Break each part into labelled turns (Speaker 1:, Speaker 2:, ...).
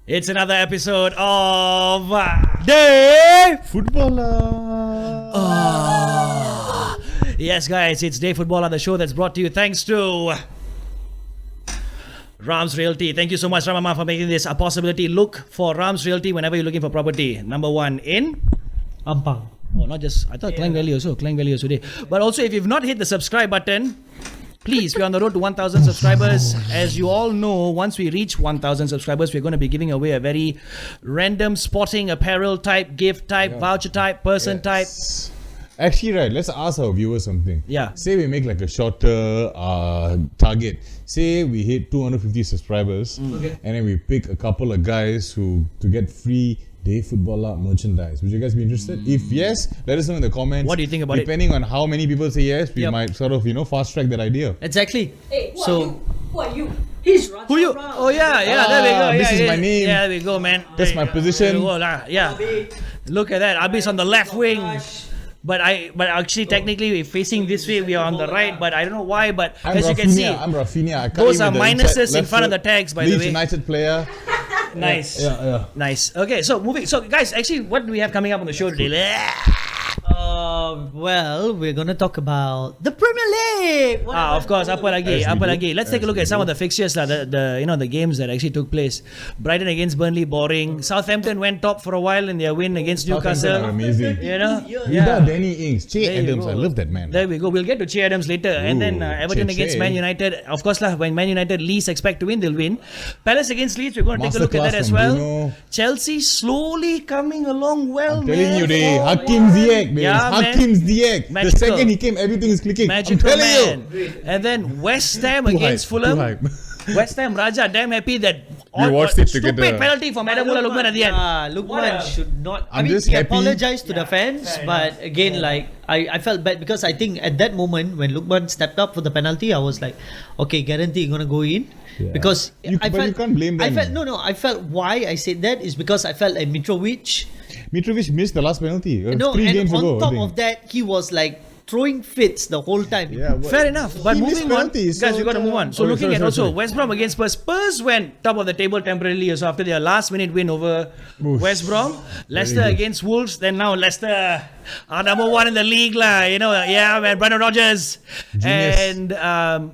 Speaker 1: It's another episode of
Speaker 2: deiFootballLak.
Speaker 1: Yes, guys, it's deiFootballLak, the show that's brought to you thanks to Rams Realty. Thank you so much, Ramama, for making this a possibility. Look for Rams Realty whenever you're looking for property. Number one in
Speaker 2: Ampang.
Speaker 1: Oh, not just, I thought Klang Valley also today. But also, if you've not hit the subscribe button, please, we're on the road to 1,000 subscribers. As you all know, once we reach 1,000 subscribers, we're going to be giving away a very random sporting apparel type, gift type, voucher type, person type.
Speaker 3: Actually, right, let's ask our viewers something.
Speaker 1: Yeah.
Speaker 3: Say we make like a shorter target. Say we hit 250 subscribers, and then we pick a couple of guys to get free deiFootballLak merchandise. Would you guys be interested? If yes, let us know in the comments.
Speaker 1: What do you think about
Speaker 3: Depending on how many people say yes, we might sort of, fast track that idea.
Speaker 2: Exactly.
Speaker 4: Hey, who are you? He's Raja
Speaker 1: Who you?
Speaker 4: Ram.
Speaker 1: Oh yeah, there we go.
Speaker 3: This is my name.
Speaker 1: Yeah, there we go, man.
Speaker 3: That's my position.
Speaker 1: Yeah. Look at that. Abi's on the left wing. But actually, technically, we're facing this way. We are on the right, but I don't know why. But
Speaker 3: I'm
Speaker 1: as you can see,
Speaker 3: I'm Rafinha. I
Speaker 1: those are minuses in front of the tags, by the
Speaker 3: Leeds
Speaker 1: way.
Speaker 3: United player.
Speaker 1: Nice.
Speaker 3: Yeah.
Speaker 1: Nice. Okay, so moving. So, guys, actually, what do we have coming up on the show today?
Speaker 2: Well, we're going to talk about the Premier League.
Speaker 1: Of course, apa lagi. Let's take a look at some of the fixtures, the games that actually took place. Brighton against Burnley, boring. Southampton went top for a while in their win against Newcastle.
Speaker 3: Are amazing.
Speaker 1: Yeah.
Speaker 3: Danny Ings, Che Adams, I love that man.
Speaker 1: There we go. We'll get to Che Adams later. And then Everton against Man United. Of course, when Man United least expect to win, they'll win. Palace against Leeds, we're going to take a look at that as well.
Speaker 3: Bruno.
Speaker 1: Chelsea slowly coming along well,
Speaker 3: I'm telling you,
Speaker 1: man.
Speaker 3: Hakim Ziyech, man.
Speaker 1: Yeah, man.
Speaker 3: Hakim Ziyech. The
Speaker 1: Magical.
Speaker 3: second he came, everything is clicking.
Speaker 1: Magical
Speaker 3: I'm telling
Speaker 1: man.
Speaker 3: you.
Speaker 1: And then West Ham
Speaker 3: Too
Speaker 1: against
Speaker 3: hype,
Speaker 1: Fulham.
Speaker 3: too hype.
Speaker 1: West Ham Raja, damn happy that
Speaker 3: We watched it
Speaker 1: stupid
Speaker 3: together.
Speaker 1: penalty from Adamula Lukman at the end.
Speaker 2: Lukman should not.
Speaker 3: I'm just
Speaker 2: he
Speaker 3: happy.
Speaker 2: apologized to the fans, but again, I felt bad because I think at that moment when Lukman stepped up for the penalty, I was like, okay, guarantee you're gonna go in.
Speaker 3: Yeah.
Speaker 2: Because
Speaker 3: you can't blame them.
Speaker 2: I felt why I said that is because I felt like Mitrovic
Speaker 3: missed the last penalty. 3
Speaker 2: and
Speaker 3: games
Speaker 2: on
Speaker 3: ago.
Speaker 2: top of that, he was like throwing fits the whole time.
Speaker 3: Yeah,
Speaker 1: Fair enough. But
Speaker 3: he missed
Speaker 1: moving on,
Speaker 3: penalties,
Speaker 1: guys,
Speaker 3: so
Speaker 1: we got to move on. So looking at also
Speaker 3: sorry.
Speaker 1: West Brom against Spurs. Spurs went top of the table temporarily also after their last minute win over West Brom. Leicester against Wolves. Then now Leicester are number one in the league, man. Brendan Rodgers.
Speaker 3: Genius.
Speaker 1: And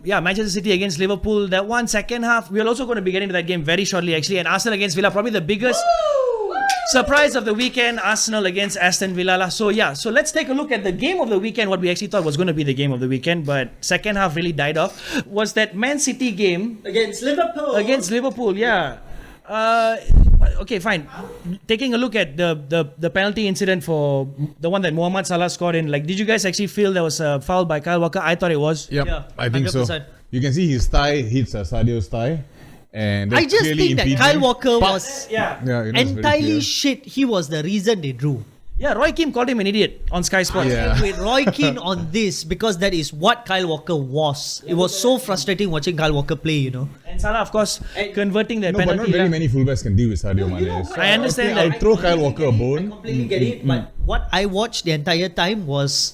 Speaker 1: Manchester City against Liverpool. That one second half. We're also going to be getting to that game very shortly, actually. And Arsenal against Villa, probably the biggest surprise of the weekend, Arsenal against Aston Villa. So let's take a look at the game of the weekend. What we actually thought was going to be the game of the weekend, but second half really died off, was that Man City game
Speaker 2: Against Liverpool.
Speaker 1: Okay, fine. Taking a look at the penalty incident for the one that Mohamed Salah scored in, did you guys actually feel there was a foul by Kyle Walker? I thought it was.
Speaker 3: Yep,
Speaker 2: Yeah,
Speaker 3: I think
Speaker 2: 100%.
Speaker 3: so. You can see his thigh hits Sadio's thigh. And that
Speaker 2: I just
Speaker 3: clearly
Speaker 2: think that
Speaker 3: impedes
Speaker 2: Kyle
Speaker 3: him.
Speaker 2: Walker was
Speaker 3: Yeah, it was very
Speaker 2: entirely
Speaker 3: clear.
Speaker 2: shit. He was the reason they drew.
Speaker 1: Yeah, Roy Keane called him an idiot on Sky Sports.
Speaker 3: Yeah.
Speaker 2: With Roy Keane on this because that is what Kyle Walker was. It was so frustrating watching Kyle Walker play,
Speaker 1: And Salah, of course, converting that
Speaker 3: No, but
Speaker 1: penalty.
Speaker 3: not very many fullbacks can deal with Sadio Mane. So
Speaker 1: I understand
Speaker 3: I'll
Speaker 1: that.
Speaker 3: throw Kyle Walker a
Speaker 2: I
Speaker 3: bone.
Speaker 2: completely get it. But what I watched the entire time was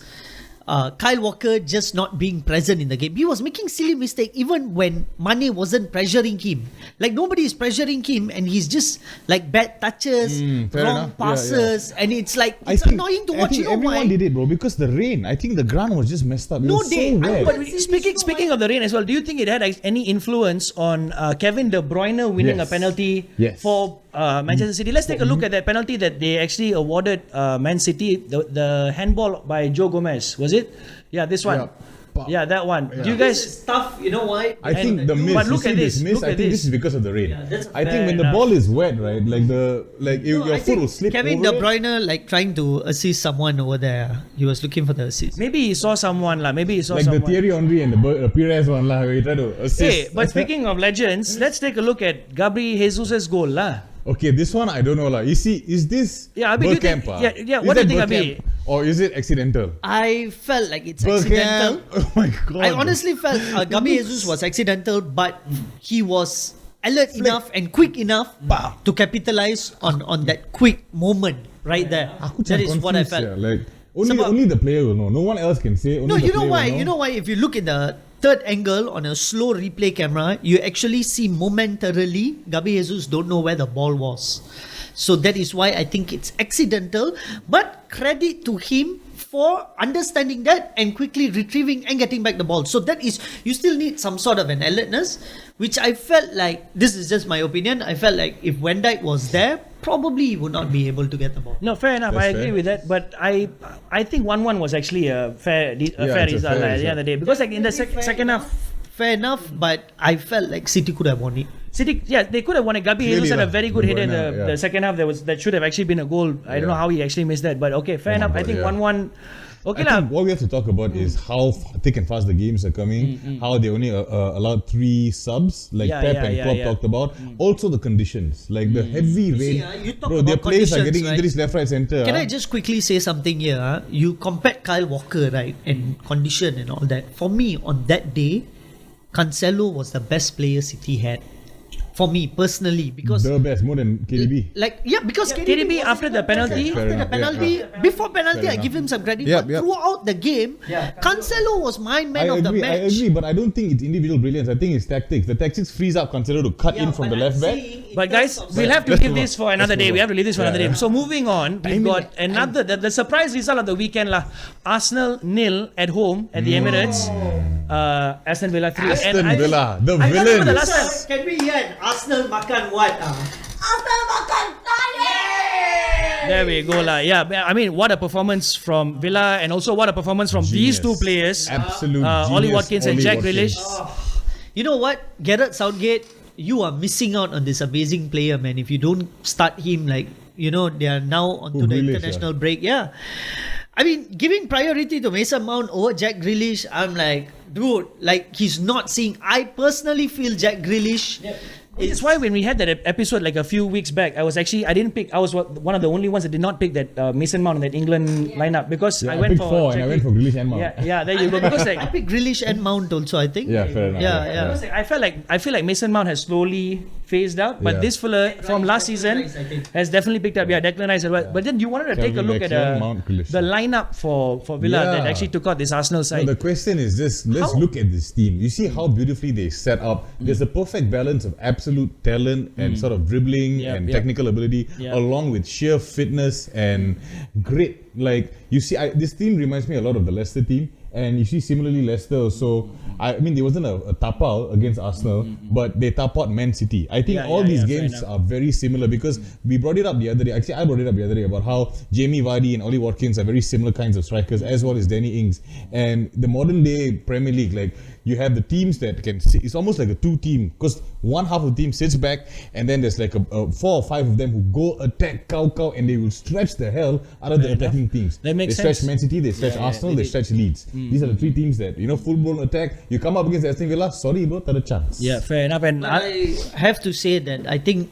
Speaker 2: Kyle Walker just not being present in the game. He was making silly mistakes even when Mane wasn't pressuring him. Nobody is pressuring him and he's just bad touches,
Speaker 3: fair
Speaker 2: wrong
Speaker 3: enough.
Speaker 2: passes, and it's annoying to
Speaker 3: I
Speaker 2: watch.
Speaker 3: think
Speaker 2: You know
Speaker 3: everyone
Speaker 2: why?
Speaker 3: did it, bro, because the rain. I think the ground was just messed up. It
Speaker 2: No,
Speaker 3: was so wet.
Speaker 1: But speaking of the rain as well, do you think it had any influence on Kevin De Bruyne winning a
Speaker 3: Yes.
Speaker 1: penalty
Speaker 3: Yes.
Speaker 1: for Manchester City? Let's take a look at that penalty that they actually awarded Man City, the handball by Joe Gomez. Was it? Yeah, this one. Yeah, that one. Do you guys...
Speaker 2: This is tough. You know why?
Speaker 3: I think the miss.
Speaker 1: But look
Speaker 3: you
Speaker 1: at
Speaker 3: see
Speaker 1: this,
Speaker 3: miss.
Speaker 1: look
Speaker 3: I
Speaker 1: at
Speaker 3: think
Speaker 1: this.
Speaker 3: this is because of the rain.
Speaker 2: Yeah, that's
Speaker 3: I think
Speaker 1: fair
Speaker 3: when the
Speaker 1: enough.
Speaker 3: ball is wet, right? Your
Speaker 2: I
Speaker 3: foot
Speaker 2: think
Speaker 3: will slip
Speaker 2: Kevin
Speaker 3: over
Speaker 2: De
Speaker 3: it.
Speaker 2: Bruyne trying to assist someone over there. He was looking for the assist.
Speaker 1: Maybe he saw someone lah. Maybe he saw
Speaker 3: Like
Speaker 1: someone.
Speaker 3: the Thierry Henry and the Perez one lah. We try to assist.
Speaker 1: Hey, but speaking of legends, let's take a look at Gabriel Jesus' goal lah.
Speaker 3: Okay, this one I don't know lah. Is this
Speaker 1: Yeah, Abi, do you think-
Speaker 3: Bergkamp, ah?
Speaker 1: yeah,
Speaker 3: Is
Speaker 1: what do you
Speaker 3: that
Speaker 1: think, Abi?
Speaker 3: Bergkamp? Or is it accidental?
Speaker 2: I felt like it's accidental.
Speaker 3: Bergkamp. Oh my god.
Speaker 2: I honestly felt Gabriel Jesus was accidental, but he was alert enough and quick enough to capitalize on that quick moment right there.
Speaker 3: Aku
Speaker 2: That
Speaker 3: macam
Speaker 2: is what I
Speaker 3: confused,
Speaker 2: felt.
Speaker 3: yeah. Only the player will know. No one else can say. Only
Speaker 2: No,
Speaker 3: the
Speaker 2: you know
Speaker 3: player
Speaker 2: why?
Speaker 3: will know.
Speaker 2: You know why? If you look in the third angle on a slow replay camera, you actually see momentarily Gabi Jesus don't know where the ball was. So that is why I think it's accidental. But credit to him for understanding that and quickly retrieving and getting back the ball. So that is, you still need some sort of an alertness, which I felt like, this is just my opinion, I felt like if Van Dijk was there, probably he would not be able to get the ball.
Speaker 1: No, fair enough.
Speaker 3: That's
Speaker 1: I agree
Speaker 3: fair.
Speaker 1: with that. But I think 1-1 was actually a fair
Speaker 3: it's a
Speaker 1: result
Speaker 3: fair
Speaker 1: at the end of the day. Because like in the second half,
Speaker 2: Fair enough, but I felt like City could have won it.
Speaker 1: City, yeah, they could have won it. Gabi
Speaker 3: Clearly
Speaker 1: Jesus had a
Speaker 3: lah.
Speaker 1: very good
Speaker 3: De
Speaker 1: hit in
Speaker 3: Bruyne,
Speaker 1: the second half. That should have actually been a goal. I don't know
Speaker 3: Yeah.
Speaker 1: how he actually missed that. But okay, fair
Speaker 3: Oh my
Speaker 1: enough. I
Speaker 3: God,
Speaker 1: think
Speaker 3: yeah.
Speaker 1: 1-1. Okay
Speaker 3: I
Speaker 1: lah.
Speaker 3: think what we have to talk about is how thick and fast the games are coming, how they only allowed 3 subs, like
Speaker 1: Yeah,
Speaker 3: Pep
Speaker 1: yeah,
Speaker 3: and
Speaker 1: yeah,
Speaker 3: Klopp
Speaker 1: yeah.
Speaker 3: talked about. Also the conditions, like the heavy rain.
Speaker 2: you talk
Speaker 3: Bro, their
Speaker 2: about
Speaker 3: players are
Speaker 2: conditions,
Speaker 3: getting
Speaker 2: right?
Speaker 3: injuries left, right, center.
Speaker 2: Can I just quickly say something here? You compared Kyle Walker, right, and condition and all that. For me, on that day, Cancelo was the best player City had. For me personally, because
Speaker 3: The best, more than KDB.
Speaker 2: because
Speaker 1: KDB
Speaker 2: was
Speaker 1: after the penalty.
Speaker 3: Fair
Speaker 2: after the
Speaker 3: enough,
Speaker 2: penalty,
Speaker 3: yeah.
Speaker 2: before penalty,
Speaker 3: Fair
Speaker 2: I give him some credit.
Speaker 3: Yep,
Speaker 2: but
Speaker 3: yep.
Speaker 2: throughout the game, Cancelo was my man of the
Speaker 3: I
Speaker 2: match.
Speaker 3: agree, but I don't think it's individual brilliance. I think it's tactics. The tactics frees up Cancelo to cut in from the left back.
Speaker 1: But guys, we'll have to
Speaker 3: Let's
Speaker 1: leave
Speaker 3: move
Speaker 1: this
Speaker 3: on.
Speaker 1: for another
Speaker 3: Let's
Speaker 1: day.
Speaker 3: move
Speaker 1: We
Speaker 3: on.
Speaker 1: have to leave this for another
Speaker 3: Yeah,
Speaker 1: day.
Speaker 3: yeah.
Speaker 1: So moving on, we've got another the surprise result of the weekend lah. Arsenal 0 at home at the Emirates. Aston Villa 3.
Speaker 3: Aston Villa, the
Speaker 1: I can't remember the
Speaker 3: villains.
Speaker 1: last time.
Speaker 2: Can we hear an Arsenal makan what?
Speaker 1: There we go lah. Yeah, I mean, what a performance from Villa, and also what a performance from these
Speaker 3: Genius.
Speaker 1: two players,
Speaker 3: Absolute
Speaker 1: Ollie
Speaker 3: genius,
Speaker 1: Watkins and
Speaker 3: Ollie
Speaker 1: Jack
Speaker 3: Watkins.
Speaker 1: Grealish.
Speaker 2: You know what? Gareth Southgate, you are missing out on this amazing player, man. If you don't start him, like, they are now onto the
Speaker 3: Grealish,
Speaker 2: international break. Yeah. I mean, giving priority to Mason Mount over Jack Grealish, I'm like, dude, like, he's not seeing. I personally feel Jack Grealish.
Speaker 1: It's why when we had that episode like a few weeks back, I didn't pick. I was one of the only ones that did not pick that Mason Mount in that England lineup because
Speaker 3: Yeah,
Speaker 1: I went
Speaker 3: picked
Speaker 1: for
Speaker 3: 4 and I
Speaker 1: Jack
Speaker 3: went for Grealish and Mount.
Speaker 1: Yeah, there you go. Because
Speaker 2: I
Speaker 1: like,
Speaker 2: pick Grealish and Mount also, I think.
Speaker 3: Yeah, fair enough.
Speaker 2: Yeah.
Speaker 1: because, like, I feel like Mason Mount has slowly phased out, but
Speaker 3: Yeah.
Speaker 1: this fella from last season
Speaker 2: Rice, I think.
Speaker 1: has definitely picked up. Yeah, Declan Rice as well. But then you wanted to take a
Speaker 3: Calvin
Speaker 1: look at
Speaker 3: Lexman, Mount Grealish.
Speaker 1: the lineup for Villa that
Speaker 3: Yeah.
Speaker 1: actually took out this Arsenal
Speaker 3: No,
Speaker 1: side.
Speaker 3: the question is this: let's
Speaker 1: How-
Speaker 3: look at this team. You see how beautifully they set up. There's a perfect balance of absolute talent and sort of dribbling
Speaker 1: Yeah,
Speaker 3: and
Speaker 1: yeah.
Speaker 3: technical ability,
Speaker 1: Yeah.
Speaker 3: along with sheer fitness and grit. Like you see, this team reminds me a lot of the Leicester team. And you see, similarly, Leicester also. I mean, there wasn't a tapao against Arsenal, but they tapaoed Man City. I think all these
Speaker 1: fair
Speaker 3: games
Speaker 1: enough.
Speaker 3: are very similar because we brought it up the other day. Actually, I brought it up the other day about how Jamie Vardy and Ollie Watkins are very similar kinds of strikers, as well as Danny Ings. And the modern day Premier League, like you have the teams that can. It's almost like a 2-team because one half of the team sits back, and then there's like a 4 or 5 of them who go attack, cow, and they will stretch the hell out of the attacking teams.
Speaker 1: That makes
Speaker 3: they
Speaker 1: sense.
Speaker 3: stretch Man City, they stretch Arsenal, they stretch Leeds. These are the 3 teams that full blown attack. You come up against Aston Villa, sorry bro, not a chance.
Speaker 1: Yeah, fair enough. And
Speaker 2: I have to say that I think,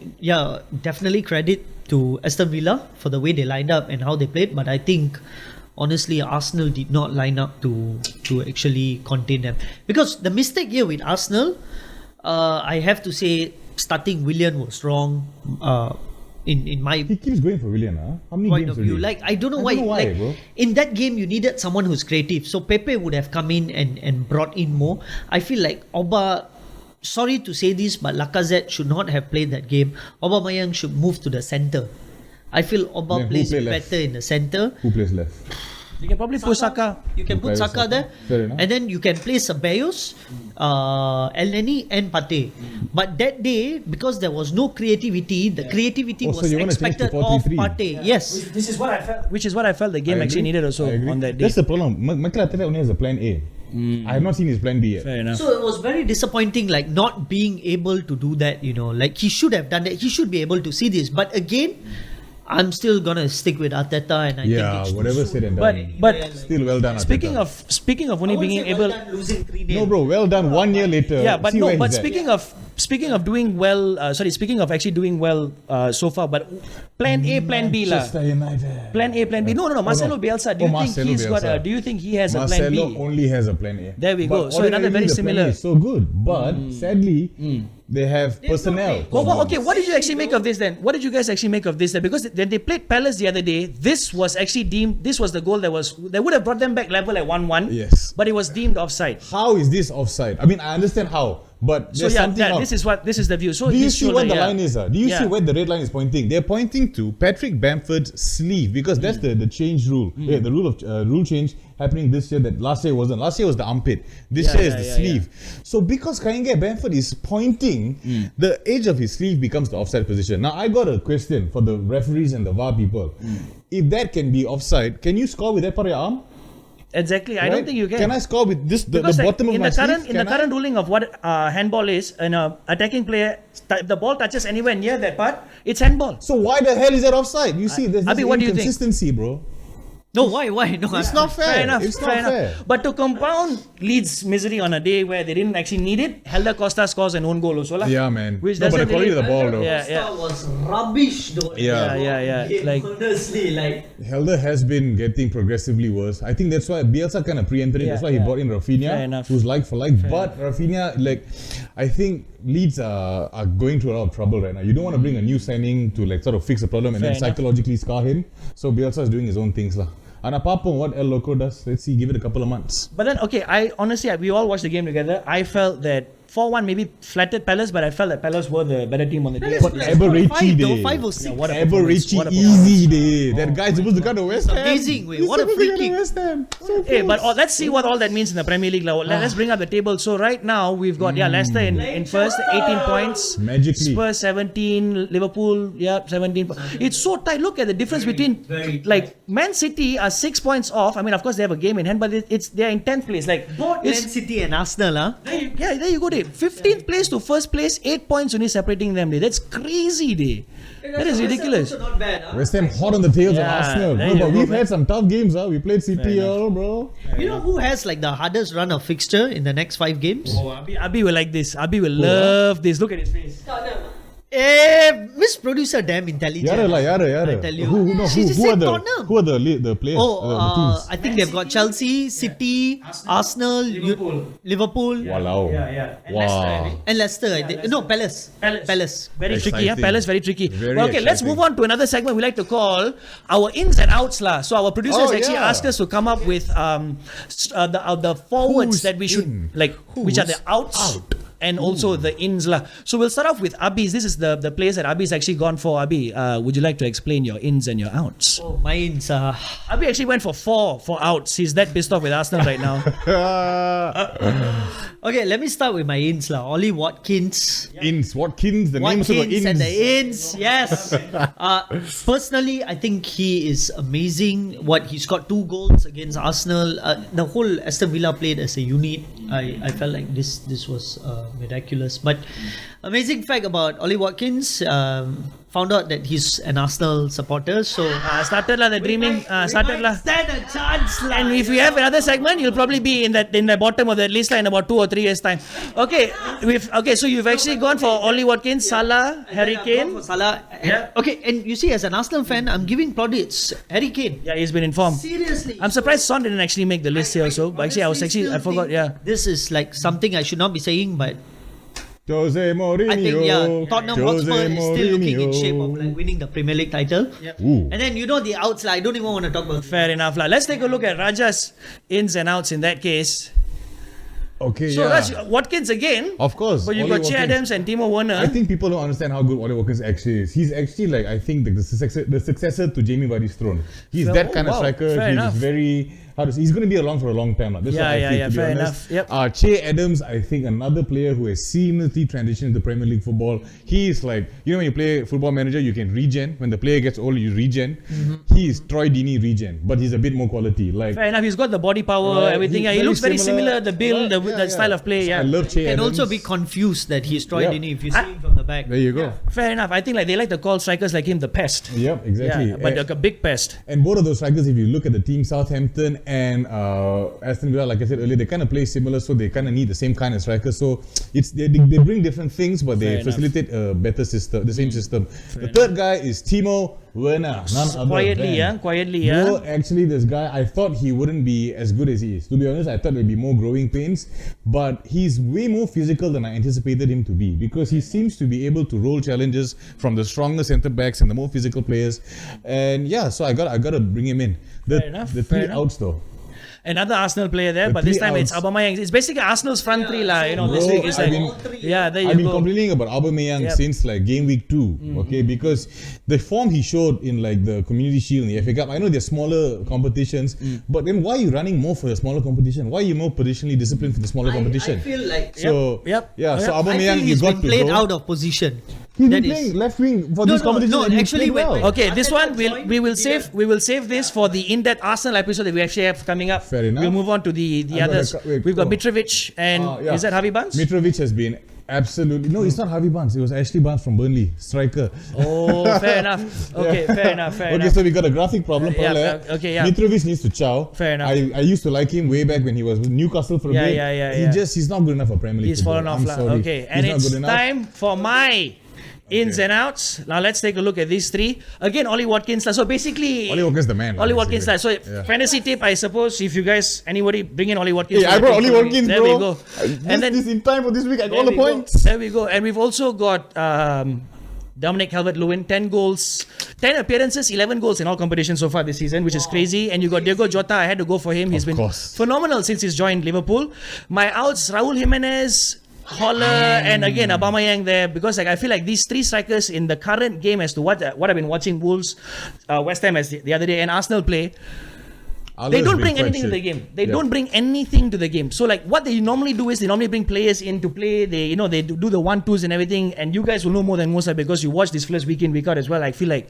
Speaker 2: definitely credit to Aston Villa for the way they lined up and how they played. But I think, honestly, Arsenal did not line up to actually contain them. Because the mistake here with Arsenal, I have to say, starting Willian was wrong. In my
Speaker 3: He keeps going for Willian, huh? How many
Speaker 2: point
Speaker 3: games
Speaker 2: of view,
Speaker 3: already?
Speaker 2: like I don't know
Speaker 3: I
Speaker 2: why.
Speaker 3: don't know why,
Speaker 2: like,
Speaker 3: bro.
Speaker 2: in that game, you needed someone who's creative. So Pepe would have come in and brought in more. I feel like Oba. Sorry to say this, but Lacazette should not have played that game. Aubameyang should move to the centre. I feel Oba
Speaker 3: Then who
Speaker 2: plays
Speaker 3: play left?
Speaker 2: better in the centre.
Speaker 3: Who plays left?
Speaker 1: you can probably put Saka.
Speaker 2: You can put
Speaker 3: Bukayo
Speaker 2: Saka
Speaker 3: Saka.
Speaker 2: there,
Speaker 3: Fair enough.
Speaker 2: and then you can play Ceballos, Elneny, and Partey. But that day, because there was no creativity, the creativity
Speaker 3: Oh, so
Speaker 2: was
Speaker 3: you wanna change to
Speaker 2: expected of
Speaker 3: 4-3-3?
Speaker 2: Partey. Yes.
Speaker 1: This is what I felt. Which is what I felt the game
Speaker 3: I
Speaker 1: actually
Speaker 3: agree.
Speaker 1: needed also
Speaker 3: I agree.
Speaker 1: on that day.
Speaker 3: That's the problem. Mikel Arteta only has a plan A. I have not seen his plan B yet.
Speaker 1: Fair enough.
Speaker 2: So it was very disappointing, like not being able to do that, like he should have done that. He should be able to see this. But again, I'm still gonna stick with Arteta, and I
Speaker 3: Yeah,
Speaker 2: think it's
Speaker 3: whatever said and
Speaker 1: But
Speaker 3: done.
Speaker 1: but
Speaker 3: Still well done.
Speaker 1: speaking
Speaker 3: Arteta.
Speaker 1: of only being able.
Speaker 2: losing 3-0.
Speaker 3: No, bro, well done. 1 year later.
Speaker 1: Yeah, but
Speaker 3: see
Speaker 1: no.
Speaker 3: where
Speaker 1: But
Speaker 3: he's at.
Speaker 1: speaking of doing well, speaking of actually doing well so far, but plan A, plan B lah.
Speaker 3: Manchester United.
Speaker 1: Plan A, plan B. No. Marcelo Bielsa. Do you think
Speaker 3: Marcelo
Speaker 1: he's got a?
Speaker 3: Bielsa.
Speaker 1: Do you think he has a plan
Speaker 3: Marcelo
Speaker 1: B?
Speaker 3: only has a plan A.
Speaker 1: There we go.
Speaker 3: But
Speaker 1: So another
Speaker 3: ordinarily
Speaker 1: very
Speaker 3: the plan
Speaker 1: similar-
Speaker 3: A is so good, but sadly, They have personnel.
Speaker 1: Okay, what did you actually make of this then? What did you guys actually make of this then? Because when they played Palace the other day, this was actually deemed, this was the goal that would have brought them back level at 1-1.
Speaker 3: Yes.
Speaker 1: But it was deemed offside.
Speaker 3: How is this offside? I mean, I understand how, but
Speaker 1: So
Speaker 3: there's
Speaker 1: yeah,
Speaker 3: something else.
Speaker 1: this is the view. So
Speaker 3: Do you
Speaker 1: his
Speaker 3: see
Speaker 1: shoulder,
Speaker 3: what the line is? Do you
Speaker 1: Yeah.
Speaker 3: see where the red line is pointing? They're pointing to Patrick Bamford's sleeve because that's the change rule. Yeah, the rule change happening this year that last year wasn't. Last year was the armpit. This year is the sleeve. So because Kainge Bamford is pointing, the edge of his sleeve becomes the offside position. Now I got a question for the referees and the VAR people. If that can be offside, can you score with that part of your arm?
Speaker 1: Exactly. I don't think you can.
Speaker 3: Can I score with this the
Speaker 1: Because
Speaker 3: bottom of
Speaker 1: in
Speaker 3: my
Speaker 1: the current
Speaker 3: sleeve?
Speaker 1: in the
Speaker 3: Can I?
Speaker 1: current ruling of what handball is, an attacking player, if the ball touches anywhere near that part, it's handball.
Speaker 3: So why the hell is that offside? You see, there's
Speaker 1: Abi,
Speaker 3: this
Speaker 1: what do you think?
Speaker 3: inconsistency, bro.
Speaker 2: No, why? No,
Speaker 3: It's not fair.
Speaker 1: Fair enough.
Speaker 3: It's
Speaker 1: fair
Speaker 3: not
Speaker 1: enough.
Speaker 3: fair.
Speaker 1: But to compound Leeds' misery on a day where they didn't actually need it, Helder Costa scores an own goal also lah.
Speaker 3: Yeah, man.
Speaker 1: Which
Speaker 3: No, but the
Speaker 1: doesn't
Speaker 3: quality
Speaker 1: really-
Speaker 3: of the ball, though.
Speaker 1: Yeah,
Speaker 2: Costa was rubbish though.
Speaker 3: Yeah.
Speaker 1: Like-
Speaker 2: honestly, like
Speaker 3: Helder has been getting progressively worse. I think that's why Bielsa kind of preempted it.
Speaker 1: Yeah,
Speaker 3: That's why he
Speaker 1: yeah.
Speaker 3: brought in
Speaker 1: Fair
Speaker 3: Rafinha,
Speaker 1: enough.
Speaker 3: who's like for like. But Rafinha, like, I think Leeds are going through a lot of trouble right now. You don't want to bring a new signing to like sort of fix the problem and
Speaker 1: Fair
Speaker 3: then
Speaker 1: enough.
Speaker 3: psychologically scar him. So Bielsa is doing his own things lah. And apart from what El Loco does, let's see, give it a couple of months.
Speaker 1: But then, okay, we all watched the game together. I felt that 4-1 maybe flattered Palace, but I felt that Palace were the better team on the day.
Speaker 3: But Eberechi
Speaker 2: five though,
Speaker 3: day.
Speaker 2: 5 or 6.
Speaker 1: what a performance,
Speaker 3: Eberechi
Speaker 1: what a
Speaker 3: easy day. That guy's supposed to come to West Ham.
Speaker 2: amazing, wait,
Speaker 3: He's
Speaker 2: what a
Speaker 3: supposed
Speaker 2: free
Speaker 3: to come to
Speaker 2: kick.
Speaker 3: West Ham. So
Speaker 1: Hey, but
Speaker 3: close.
Speaker 1: let's see what all that means in the Premier League. Let's bring up the table. So right now we've got Leicester in first, 18 points.
Speaker 3: Magically.
Speaker 1: Spurs 17, Liverpool 17. It's so tight. Look at the difference between like Man City are 6 points off. I mean, of course they have a game in hand, but they're in 10th place. Like
Speaker 2: Both Man
Speaker 1: it's,
Speaker 2: City and Arsenal,
Speaker 1: there you go, Dave. 15th place to first place, 8 points only separating them. Dave. That's crazy, Dave. That is ridiculous.
Speaker 2: Not bad,
Speaker 3: West Ham hot on the tails of
Speaker 1: Yeah,
Speaker 3: Arsenal.
Speaker 1: there
Speaker 3: Bro,
Speaker 1: you
Speaker 3: but
Speaker 1: go,
Speaker 3: we've
Speaker 1: man.
Speaker 3: had some tough games. We played
Speaker 1: Fair
Speaker 3: CPL, bro.
Speaker 2: You know who has like the hardest run of fixture in the next 5 games?
Speaker 1: Abi will like this. Abi will love this. Look at his face.
Speaker 2: Miss Producer, damn intelligent.
Speaker 3: Yara.
Speaker 2: I tell you.
Speaker 3: Who
Speaker 2: She just
Speaker 3: are
Speaker 2: said
Speaker 3: the
Speaker 2: Tottenham.
Speaker 3: who are the players? the teams?
Speaker 2: I think they've got Chelsea, City, Arsenal, Liverpool,
Speaker 3: Walao.
Speaker 1: Yeah. And
Speaker 3: Wow.
Speaker 1: Leicester, I think.
Speaker 2: and Leicester. I think. No, Palace. Palace.
Speaker 1: Very tricky,
Speaker 3: Exciting.
Speaker 1: Palace very tricky.
Speaker 3: Very
Speaker 1: Well, okay, let's
Speaker 3: exciting.
Speaker 1: move on to another segment we like to call our ins and outs lah. So our producers
Speaker 3: Oh,
Speaker 1: actually
Speaker 3: yeah.
Speaker 1: asked us to come up with the forwards
Speaker 3: Who's
Speaker 1: that we should
Speaker 3: in?
Speaker 1: which are the
Speaker 3: Who's
Speaker 1: outs. And also the ins lah. So we'll start off with Abis. This is the place that Abis actually gone for. Abi, would you like to explain your ins and your outs?
Speaker 2: Oh, mine's
Speaker 1: Abi actually went for 4 for outs. He's that pissed off with Arsenal right now.
Speaker 2: okay. Let me start with my ins lah. Ollie Watkins.
Speaker 3: Ins, Watkins, the name also got
Speaker 2: Watkins
Speaker 3: ins.
Speaker 2: and the ins, yes. Personally, I think he is amazing. He's got 2 goals against Arsenal. The whole Aston Villa played as a unit. I felt like this was miraculous. But amazing fact about Ollie Watkins. Found out that he's an Arsenal supporter. So
Speaker 1: Started lah the dreaming. Started lah.
Speaker 2: stand a chance lah.
Speaker 1: And if we have another segment, you'll probably be in the bottom of that list in about 2 or 3 years' time. Okay, so you've actually gone for Ollie Watkins, Salah, Harry Kane.
Speaker 2: For Salah.
Speaker 1: Yeah.
Speaker 2: Okay, and you see, as an Arsenal fan, I'm giving plaudits. Harry Kane.
Speaker 1: Yeah, he's been informed.
Speaker 2: Seriously.
Speaker 1: I'm surprised Son didn't actually make the list here also. But actually, I forgot. Yeah.
Speaker 2: This is like something I should not be saying, but
Speaker 3: Jose Mourinho.
Speaker 2: I think Tottenham
Speaker 3: Jose
Speaker 2: Hotspur is still looking in
Speaker 3: Mourinho.
Speaker 2: shape of like winning the Premier League title.
Speaker 3: Ooh.
Speaker 2: And then the outs, I don't even want to talk about.
Speaker 1: Fair enough lah. Let's take a look at Raja's ins and outs in that case.
Speaker 3: Okay,
Speaker 1: So
Speaker 3: yeah.
Speaker 1: Raj, Watkins again.
Speaker 3: Of course.
Speaker 1: But you've
Speaker 3: Ollie
Speaker 1: got Che
Speaker 3: Watkins.
Speaker 1: Adams and Timo Werner.
Speaker 3: I think people don't understand how good Ollie Watkins actually is. He's actually like, I think the successor to Jamie Vardy's throne. He's that kind of
Speaker 1: wow.
Speaker 3: striker.
Speaker 1: Fair
Speaker 3: He's
Speaker 1: enough.
Speaker 3: very he's going to be along for a long time. That's
Speaker 1: Yeah,
Speaker 3: what I
Speaker 1: yeah,
Speaker 3: feel,
Speaker 1: yeah,
Speaker 3: to be
Speaker 1: fair
Speaker 3: honest.
Speaker 1: enough. Yep.
Speaker 3: Che Adams, I think another player who has seamlessly transitioned into Premier League football. He is like, when you play Football Manager, you can regen. When the player gets old, you regen. He is Troy Deeney regen, but he's a bit more quality. Like,
Speaker 1: Fair enough. He's got the body power,
Speaker 3: Right,
Speaker 1: everything.
Speaker 3: he's
Speaker 1: Yeah, he
Speaker 3: very
Speaker 1: looks very
Speaker 3: similar.
Speaker 1: similar. The build, the style of play. Yeah.
Speaker 3: I love Che
Speaker 2: Can
Speaker 3: Adams.
Speaker 2: also be confused that he's Troy
Speaker 3: Yeah.
Speaker 2: Deeney if you see him from the back.
Speaker 3: There you go.
Speaker 1: Fair enough. I think like they like to call strikers like him the pest.
Speaker 3: Yep, exactly.
Speaker 1: Yeah, but like a big pest.
Speaker 3: And both of those strikers, if you look at the team, Southampton and Aston Villa, like I said earlier, they kind of play similar, so they kind of need the same kind of striker. So it's they bring different things, but they
Speaker 1: Fair enough.
Speaker 3: facilitate a better system, the same system. The third guy is Timo Werner, none other
Speaker 1: Quietly,
Speaker 3: than.
Speaker 1: quietly,
Speaker 3: Bro, actually, this guy, I thought he wouldn't be as good as he is. To be honest, I thought there'd be more growing pains, but he's way more physical than I anticipated him to be because he seems to be able to roll challenges from the stronger centre backs and the more physical players. And yeah, so I got to bring him in.
Speaker 1: Fair enough,
Speaker 3: The
Speaker 1: fair
Speaker 3: three
Speaker 1: enough.
Speaker 3: outs though.
Speaker 1: Another Arsenal player there,
Speaker 3: The
Speaker 1: but this
Speaker 3: three
Speaker 1: time it's
Speaker 3: outs.
Speaker 1: Aubameyang. It's basically Arsenal's front three, lah. You know, this
Speaker 3: Bro,
Speaker 1: week it's
Speaker 3: I've
Speaker 1: like,
Speaker 3: been-
Speaker 1: yeah, there you
Speaker 3: I've been
Speaker 1: go.
Speaker 3: complaining about Aubameyang
Speaker 1: Yep.
Speaker 3: since like game week 2, okay? Because the form he showed in like the Community Shield and the FA Cup, I know they're smaller competitions, but then why are you running more for the smaller competition? Why are you more positionally disciplined for the smaller competition?
Speaker 2: I feel like
Speaker 3: So
Speaker 1: Yep.
Speaker 3: yeah, so
Speaker 1: Yep.
Speaker 2: I
Speaker 3: Aubameyang,
Speaker 2: feel
Speaker 3: you
Speaker 2: he's
Speaker 3: got
Speaker 2: been
Speaker 3: to
Speaker 2: played
Speaker 3: go.
Speaker 2: out of position.
Speaker 3: He's
Speaker 2: That
Speaker 3: been
Speaker 2: is-
Speaker 3: playing left wing for
Speaker 2: No,
Speaker 3: this
Speaker 2: no,
Speaker 3: competition.
Speaker 2: no,
Speaker 3: and he
Speaker 2: actually,
Speaker 3: played
Speaker 2: when-
Speaker 3: well.
Speaker 1: Okay, this
Speaker 2: Arteta
Speaker 1: one
Speaker 2: joined,
Speaker 1: we will
Speaker 2: he
Speaker 1: save this for the in-depth Arsenal episode that we actually have coming up.
Speaker 3: Fair enough.
Speaker 1: We'll move on to the
Speaker 3: I got a
Speaker 1: others.
Speaker 3: wait,
Speaker 1: We've got
Speaker 3: go on.
Speaker 1: Mitrovic and
Speaker 3: Yeah.
Speaker 1: is that Harvey Barnes?
Speaker 3: Mitrovic has been absolutely no, it's not Harvey Barnes. It was Ashley Barnes from Burnley, striker.
Speaker 1: Oh, fair enough. Okay, fair enough. Fair
Speaker 3: Okay,
Speaker 1: enough.
Speaker 3: so we got a graphic problem.
Speaker 1: Yeah,
Speaker 3: Paul,
Speaker 1: okay, yeah.
Speaker 3: Mitrovic needs to chow.
Speaker 1: Fair enough.
Speaker 3: I used to like him way back when he was with Newcastle for a
Speaker 1: Yeah,
Speaker 3: bit.
Speaker 1: yeah.
Speaker 3: He's not good enough for Premier League.
Speaker 1: He's
Speaker 3: football.
Speaker 1: fallen off.
Speaker 3: I'm
Speaker 1: lah.
Speaker 3: sorry.
Speaker 1: Okay,
Speaker 3: He's
Speaker 1: and
Speaker 3: not
Speaker 1: it's
Speaker 3: good enough.
Speaker 1: time for my ins and outs. Now let's take a look at these three. Again, Ollie Watkins. So basically,
Speaker 3: Ollie Watkins the man.
Speaker 1: Ollie Watkins.
Speaker 3: basically.
Speaker 1: So
Speaker 3: Yeah.
Speaker 1: fantasy tip, I suppose, if you guys, anybody, bring in Ollie Watkins.
Speaker 3: Hey, I brought Ollie Watkins,
Speaker 1: There
Speaker 3: bro.
Speaker 1: we go. And then
Speaker 3: this in time for this week, I got
Speaker 1: there
Speaker 3: all the
Speaker 1: we go.
Speaker 3: points.
Speaker 1: There we go. And we've also got Dominic Calvert-Lewin, 10 goals, 10 appearances, 11 goals in all competitions so far this season, which is crazy. And you got Diego Jota. I had to go for him. He's
Speaker 3: Of
Speaker 1: been
Speaker 3: course.
Speaker 1: phenomenal since he's joined Liverpool. My outs: Raul Jimenez, Holler, and again Aubameyang there, because like I feel like these three strikers in the current game, as to what I've been watching Wolves, West Ham as the other day, and Arsenal play. They don't bring anything to the game. They don't bring anything to the game. So like what they normally do is they normally bring players in to play. They they do the 1-2s and everything. And you guys will know more than most because you watch this first week in, week out as well. I feel like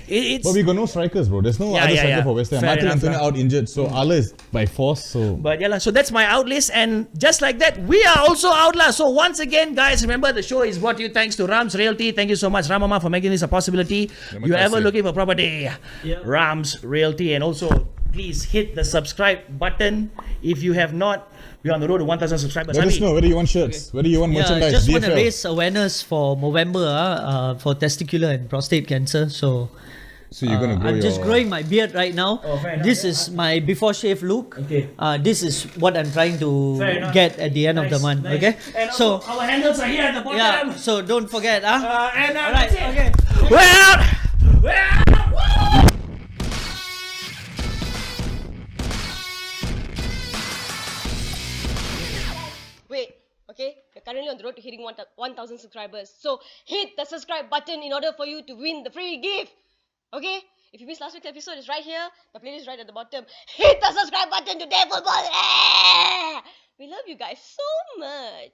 Speaker 1: it's.
Speaker 3: But we got no strikers, bro. There's no other striker for West Ham.
Speaker 1: Fair
Speaker 3: Martin
Speaker 1: enough,
Speaker 3: Antonio
Speaker 1: lah.
Speaker 3: out injured, so Allah is by force. So
Speaker 1: But yeah, lah, so that's my out list, and just like that, we are also out lah. So once again, guys, remember the show is brought to you thanks to Rams Realty. Thank you so much, Ramama, for making this a possibility.
Speaker 3: Terima
Speaker 1: You ever
Speaker 3: kasih.
Speaker 1: looking for property? Rams Realty, and also please hit the subscribe button if you have not. We're on the road to 1,000 subscribers.
Speaker 3: let us
Speaker 1: Ami,
Speaker 3: know whether you want shirts, whether you want
Speaker 2: Yeah,
Speaker 3: merchandise.
Speaker 2: just want to
Speaker 3: DFL.
Speaker 2: raise awareness for Movember for testicular and prostate cancer. So
Speaker 3: So you're gonna grow
Speaker 2: I'm
Speaker 3: your.
Speaker 2: just growing my beard right now.
Speaker 1: Oh, fair enough,
Speaker 2: This is my before shave look.
Speaker 1: Okay.
Speaker 2: This is what I'm trying to
Speaker 1: Fair enough.
Speaker 2: get at the end of the
Speaker 1: Nice,
Speaker 2: month.
Speaker 1: nice.
Speaker 2: Okay.
Speaker 1: And
Speaker 2: So
Speaker 1: also, our handles are here at the bottom.
Speaker 2: yeah. So don't forget.
Speaker 1: And
Speaker 2: Alright,
Speaker 1: that's it.
Speaker 2: okay.
Speaker 1: We're out. We're out. Woo!
Speaker 4: Wait, okay? You're currently on the road to hitting 1,000 subscribers. So hit the subscribe button in order for you to win the free gift. Okay? If you missed last week's episode, it's right here. The playlist is right at the bottom. Hit the subscribe button to deiFootballLak! We love you guys so much.